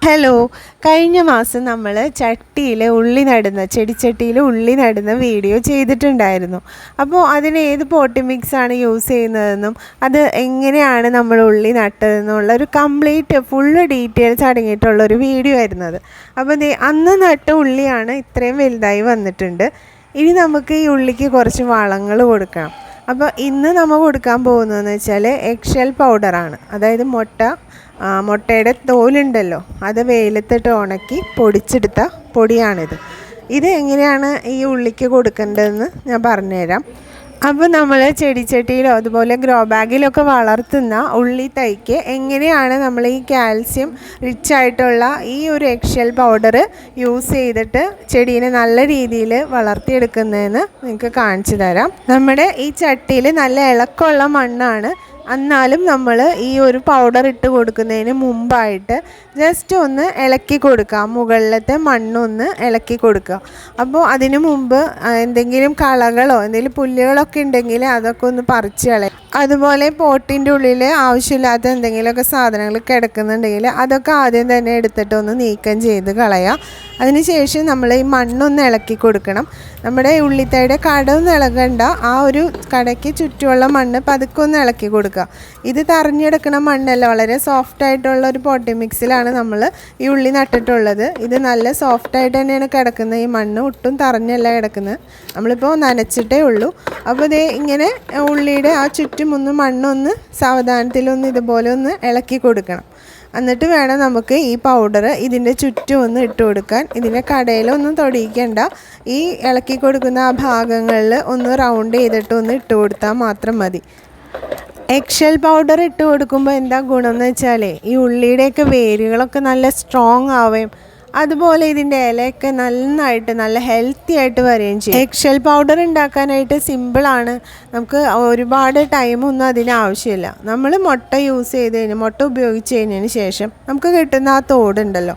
Hello, കഴിഞ്ഞ മാസം നമ്മൾ ചട്ടിയിൽ ഉള്ളി നടുന്ന ചെടിച്ചട്ടിയിൽ ഉള്ളി നടുന്ന വീഡിയോ ചെയ്തിട്ടുണ്ടായിരുന്നു. അപ്പോൾ അതിന് ഏത് പോട്ടി മിക്സാണ് യൂസ് ചെയ്യുന്നതെന്നും അത് എങ്ങനെയാണ് നമ്മൾ ഉള്ളി നട്ടതെന്നുള്ള ഒരു കംപ്ലീറ്റ് ഫുള്ള് ഡീറ്റെയിൽസ് അടങ്ങിയിട്ടുള്ളൊരു വീഡിയോ ആയിരുന്നത്. അപ്പോൾ അന്ന് നട്ട ഉള്ളിയാണ് ഇത്രയും വലുതായി വന്നിട്ടുണ്ട്. ഇനി നമുക്ക് ഈ ഉള്ളിക്ക് കുറച്ച് വളങ്ങൾ കൊടുക്കണം. അപ്പോൾ ഇന്ന് നമ്മൾ കൊടുക്കാൻ പോകുന്നതെന്ന് വെച്ചാൽ എഗ്ഷെൽ പൗഡറാണ്. അതായത് മുട്ടയുടെ തോലുണ്ടല്ലോ, അത് വെയിലത്തിട്ട് ഉണക്കി പൊടിച്ചെടുത്ത പൊടിയാണിത്. ഇത് എങ്ങനെയാണ് ഈ ഉള്ളിക്ക് കൊടുക്കേണ്ടതെന്ന് ഞാൻ പറഞ്ഞുതരാം. അപ്പോൾ നമ്മൾ ചെടിച്ചട്ടിയിലോ അതുപോലെ ഗ്രോ ബാഗിലൊക്കെ വളർത്തുന്ന ഉള്ളി തൈക്ക് എങ്ങനെയാണ് നമ്മൾ ഈ കാൽസ്യം റിച്ച് ആയിട്ടുള്ള ഈ ഒരു എഗ്ഷെൽ പൗഡർ യൂസ് ചെയ്തിട്ട് ചെടീനെ നല്ല രീതിയിൽ വളർത്തിയെടുക്കുന്നതെന്ന് നിങ്ങൾക്ക് കാണിച്ചു തരാം. നമ്മുടെ ഈ ചട്ടിയിൽ നല്ല ഇളക്കമുള്ള മണ്ണാണ്. എന്നാലും നമ്മൾ ഈ ഒരു പൗഡർ ഇട്ട് കൊടുക്കുന്നതിന് മുമ്പായിട്ട് ജസ്റ്റ് ഒന്ന് ഇളക്കി കൊടുക്കുക, മുകളിലത്തെ മണ്ണൊന്ന് ഇളക്കി കൊടുക്കുക. അപ്പോൾ അതിന് മുമ്പ് എന്തെങ്കിലും കളകളോ എന്തെങ്കിലും പുല്ലുകളൊക്കെ ഉണ്ടെങ്കിൽ അതൊക്കെ ഒന്ന് പറിച്ച് കളയും. അതുപോലെ പോട്ടിൻ്റെ ഉള്ളിൽ ആവശ്യമില്ലാത്ത എന്തെങ്കിലുമൊക്കെ സാധനങ്ങൾ കിടക്കുന്നുണ്ടെങ്കിൽ അതൊക്കെ ആദ്യം തന്നെ എടുത്തിട്ട് ഒന്ന് നീക്കം ചെയ്ത് കളയുക. അതിനുശേഷം നമ്മൾ ഈ മണ്ണൊന്ന് ഇളക്കി കൊടുക്കണം. നമ്മുടെ ഉള്ളിത്തൈയുടെ കടമൊന്നും ഇളകണ്ട, ആ ഒരു കടയ്ക്ക് ചുറ്റുമുള്ള മണ്ണ് പതുക്കെ ഒന്ന് ഇളക്കി കൊടുക്കുക. ഇത് തറഞ്ഞെടുക്കണ മണ്ണല്ല, വളരെ സോഫ്റ്റ് ആയിട്ടുള്ള ഒരു പോട്ടി മിക്സിലാണ് നമ്മൾ ഈ ഉള്ളി നട്ടിട്ടുള്ളത്. ഇത് നല്ല സോഫ്റ്റായിട്ട് തന്നെയാണ് കിടക്കുന്നത്. ഈ മണ്ണ് ഒട്ടും തറഞ്ഞല്ല കിടക്കുന്നത്, നമ്മളിപ്പോൾ നനച്ചിട്ടേ ഉള്ളൂ. അപ്പോൾ ഇതേ ഇങ്ങനെ ഉള്ളിയുടെ ആ ചുറ്റും ഒന്ന് മണ്ണൊന്ന് സാവധാനത്തിലൊന്ന് ഇതുപോലെ ഒന്ന് ഇളക്കി കൊടുക്കണം. എന്നിട്ട് വേണം നമുക്ക് ഈ പൗഡർ ഇതിൻ്റെ ചുറ്റും ഒന്ന് ഇട്ട് കൊടുക്കാൻ. ഇതിൻ്റെ കടയിലൊന്നും തൊടിയിക്കേണ്ട, ഈ ഇളക്കി കൊടുക്കുന്ന ആ ഭാഗങ്ങളിൽ ഒന്ന് റൗണ്ട് ചെയ്തിട്ട് ഒന്ന് ഇട്ട് കൊടുത്താൽ മാത്രം മതി. എഗ്ഷെൽ പൗഡർ ഇട്ട് കൊടുക്കുമ്പോൾ എന്താ ഗുണം എന്ന് വെച്ചാൽ ഈ ഉള്ളിയുടെയൊക്കെ വേരുകളൊക്കെ നല്ല സ്ട്രോങ് ആവുകയും അതുപോലെ ഇതിൻ്റെ ഇലയൊക്കെ നന്നായിട്ട് നല്ല ഹെൽത്തി ആയിട്ട് വരികയും ചെയ്യും. എഗ്ഷെൽ പൗഡർ ഉണ്ടാക്കാനായിട്ട് സിമ്പിളാണ്, നമുക്ക് ഒരുപാട് ടൈമൊന്നും അതിന് ആവശ്യമില്ല. നമ്മൾ മുട്ട ഉപയോഗിച്ച് കഴിഞ്ഞതിന് ശേഷം നമുക്ക് കിട്ടുന്ന ആ തോടുണ്ടല്ലോ,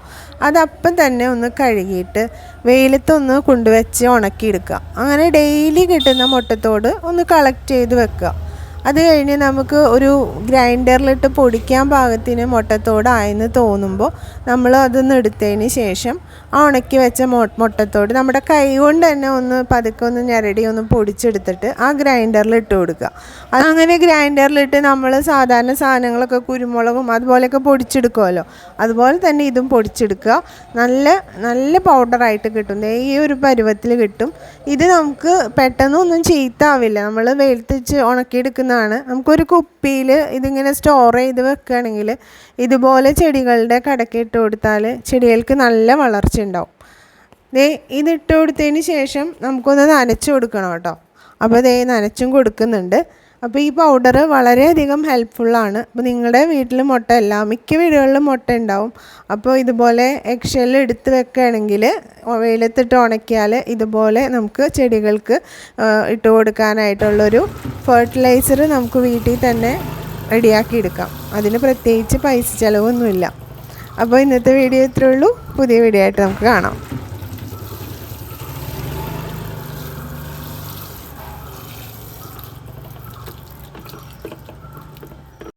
അതപ്പം തന്നെ ഒന്ന് കഴുകിയിട്ട് വെയിലത്തൊന്ന് കൊണ്ടുവച്ച് ഉണക്കിയെടുക്കുക. അങ്ങനെ ഡെയിലി കിട്ടുന്ന മുട്ടത്തോട് ഒന്ന് കളക്ട് ചെയ്ത് വെക്കുക. അത് കഴിഞ്ഞ് നമുക്ക് ഒരു ഗ്രൈൻഡറിലിട്ട് പൊടിക്കാൻ പാകത്തിന് മുട്ടത്തോടായെന്ന് തോന്നുമ്പോൾ നമ്മൾ അതൊന്ന് എടുത്തതിന് ശേഷം ആ ഉണക്കി വെച്ച മുട്ടത്തോട് നമ്മുടെ കൈ കൊണ്ട് തന്നെ ഒന്ന് പതുക്കെ ഒന്ന് ഞെരടി ഒന്ന് പൊടിച്ചെടുത്തിട്ട് ആ ഗ്രൈൻഡറിൽ ഇട്ട് കൊടുക്കുക. അങ്ങനെ ഗ്രൈൻഡറിലിട്ട് നമ്മൾ സാധാരണ സാധനങ്ങളൊക്കെ കുരുമുളകും അതുപോലെയൊക്കെ പൊടിച്ചെടുക്കുമല്ലോ, അതുപോലെ തന്നെ ഇതും പൊടിച്ചെടുക്കുക. നല്ല പൗഡറായിട്ട് കിട്ടും, ഈ ഒരു പരുവത്തിൽ കിട്ടും. ഇത് നമുക്ക് പെട്ടെന്നൊന്നും ചീത്താവില്ല, നമ്മൾ വെയിലത്ത് വെച്ച് ഉണക്കിയെടുക്കുന്ന. നമുക്കൊരു കുപ്പിയിൽ ഇതിങ്ങനെ സ്റ്റോർ ചെയ്ത് വെക്കുകയാണെങ്കിൽ ഇതുപോലെ ചെടികളുടെ കടയ്ക്ക് ഇട്ട് കൊടുത്താൽ ചെടികൾക്ക് നല്ല വളർച്ച ഉണ്ടാവും. ഇതിട്ട് കൊടുത്തതിന് ശേഷം നമുക്കൊന്ന് നനച്ചു കൊടുക്കണം കേട്ടോ. അപ്പോൾ നനച്ചും കൊടുക്കുന്നുണ്ട്. അപ്പോൾ ഈ പൗഡർ വളരെയധികം ഹെൽപ്ഫുള്ളാണ്. അപ്പോൾ നിങ്ങളുടെ വീട്ടിൽ മിക്ക വീടുകളിലും മുട്ട ഉണ്ടാവും. അപ്പോൾ ഇതുപോലെ എഗ്ഷെൽ എടുത്ത് വെക്കുകയാണെങ്കിൽ വെയിലത്തിട്ട് ഉണക്കിയാൽ ഇതുപോലെ നമുക്ക് ചെടികൾക്ക് ഇട്ട് കൊടുക്കാനായിട്ടുള്ളൊരു ഫെർട്ടിലൈസർ നമുക്ക് വീട്ടിൽ തന്നെ റെഡിയാക്കി എടുക്കാം. അതിന് പ്രത്യേകിച്ച് പൈസ ചിലവൊന്നുമില്ല. അപ്പോൾ ഇന്നത്തെ വീഡിയോ ഇത്രയേ ഉള്ളൂ. പുതിയ വീഡിയോ ആയിട്ട് നമുക്ക് കാണാം.